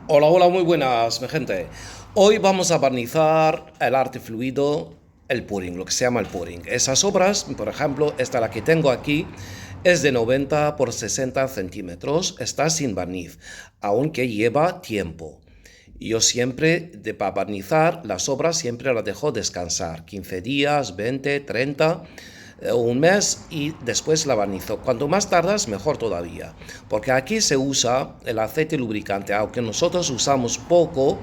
Hola, hola, muy buenas, mi gente. Hoy vamos a barnizar el arte fluido, el pouring, lo que se llama el pouring. Esas obras, por ejemplo, esta la que tengo aquí, es de 90 por 60 centímetros, está sin barniz, aunque lleva tiempo. Yo siempre, para barnizar las obras, siempre las dejo descansar, 15 días, 20, 30, un mes y después la barnizo. Cuanto más tardas, mejor todavía, porque aquí se usa el aceite lubricante, aunque nosotros usamos poco,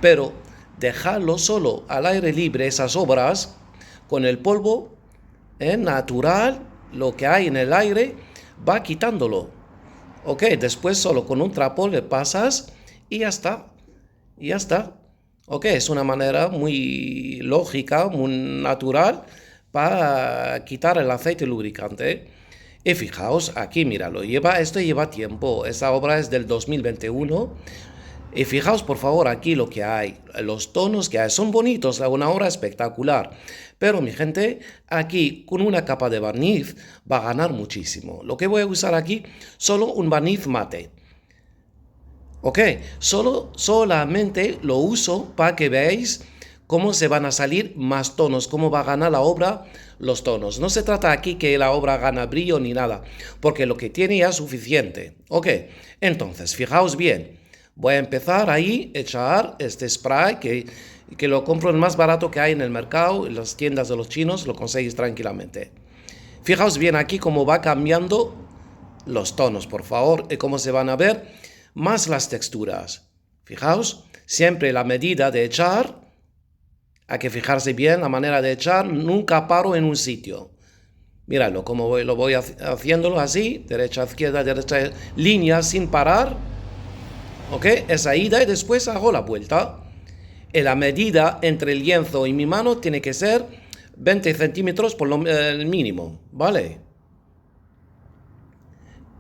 pero dejarlo solo al aire libre, esas obras, con el polvo natural, lo que hay en el aire, va quitándolo. Ok, después solo con un trapo le pasas y ya está. Y ya está. Ok, es una manera muy lógica, muy natural para quitar el aceite lubricante. Y fijaos, aquí míralo, esto lleva tiempo. Esta obra es del 2021. Y fijaos, por favor, aquí lo que hay, los tonos que hay, son bonitos, una obra espectacular. Pero mi gente, aquí con una capa de barniz va a ganar muchísimo. Lo que voy a usar aquí, solo un barniz mate. Ok, solamente lo uso para que veáis cómo se van a salir más tonos, cómo va a ganar la obra los tonos. No se trata aquí que la obra gana brillo ni nada, porque lo que tiene ya es suficiente. Ok, entonces, fijaos bien. Voy a empezar ahí a echar este spray que lo compro el más barato que hay en el mercado, en las tiendas de los chinos, lo conseguís tranquilamente. Fijaos bien aquí cómo va cambiando los tonos, por favor, y cómo se van a ver más las texturas. Fijaos, siempre la medida de echar, hay que fijarse bien la manera de echar, nunca paro en un sitio. Míralo, como lo voy haciéndolo así, derecha, izquierda, derecha, línea sin parar. ¿Ok? Esa ida y después hago la vuelta. Y la medida entre el lienzo y mi mano tiene que ser 20 centímetros por el mínimo, ¿vale?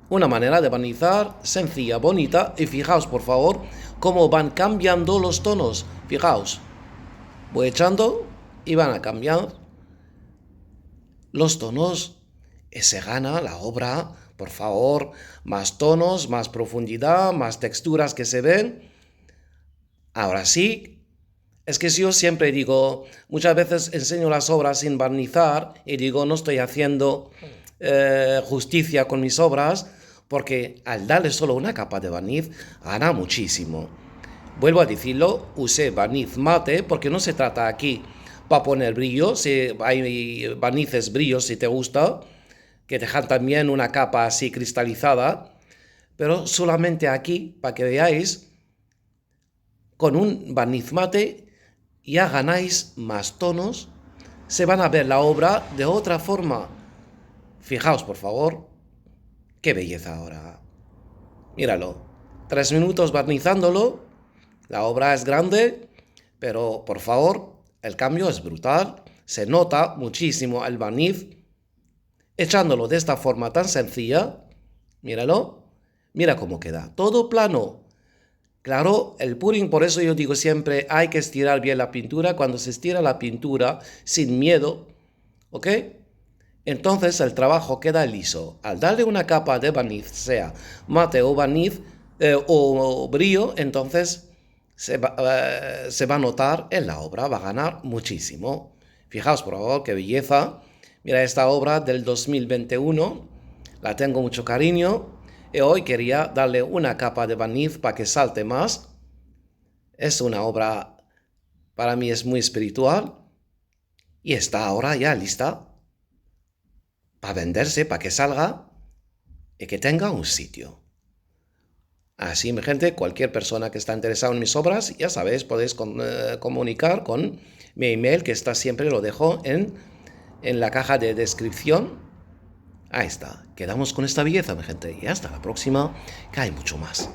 Una manera de barnizar sencilla, bonita, y fijaos por favor cómo van cambiando los tonos. Fijaos, voy echando y van a cambiar los tonos y se gana la obra, por favor, más tonos, más profundidad, más texturas que se ven. Ahora sí, es que yo siempre digo, muchas veces enseño las obras sin barnizar y digo, no estoy haciendo justicia con mis obras, porque al darle solo una capa de barniz gana muchísimo. Vuelvo a decirlo, usé barniz mate porque no se trata aquí para poner brillo, si hay barnices brillos si te gusta, que dejan también una capa así cristalizada, pero solamente aquí para que veáis, con un barniz mate ya ganáis más tonos, se van a ver la obra de otra forma. Fijaos por favor, qué belleza ahora. Míralo, 3 minutos barnizándolo, la obra es grande, pero por favor, el cambio es brutal, se nota muchísimo el barniz, echándolo de esta forma tan sencilla, míralo, mira cómo queda, todo plano. Claro, el pouring, por eso yo digo siempre, hay que estirar bien la pintura, cuando se estira la pintura sin miedo, ¿ok? Entonces el trabajo queda liso. Al darle una capa de barniz, sea mate o barniz o brillo, entonces se va a notar en la obra, va a ganar muchísimo. Fijaos, por favor, qué belleza. Mira esta obra del 2021, la tengo mucho cariño y hoy quería darle una capa de barniz para que salte más. Es una obra, para mí es muy espiritual y está ahora ya lista para venderse, para que salga y que tenga un sitio. Así, mi gente, cualquier persona que está interesada en mis obras, ya sabéis, podéis comunicar con mi email, que está siempre, lo dejo en la caja de descripción. Ahí está. Quedamos con esta belleza, mi gente. Y hasta la próxima, que hay mucho más.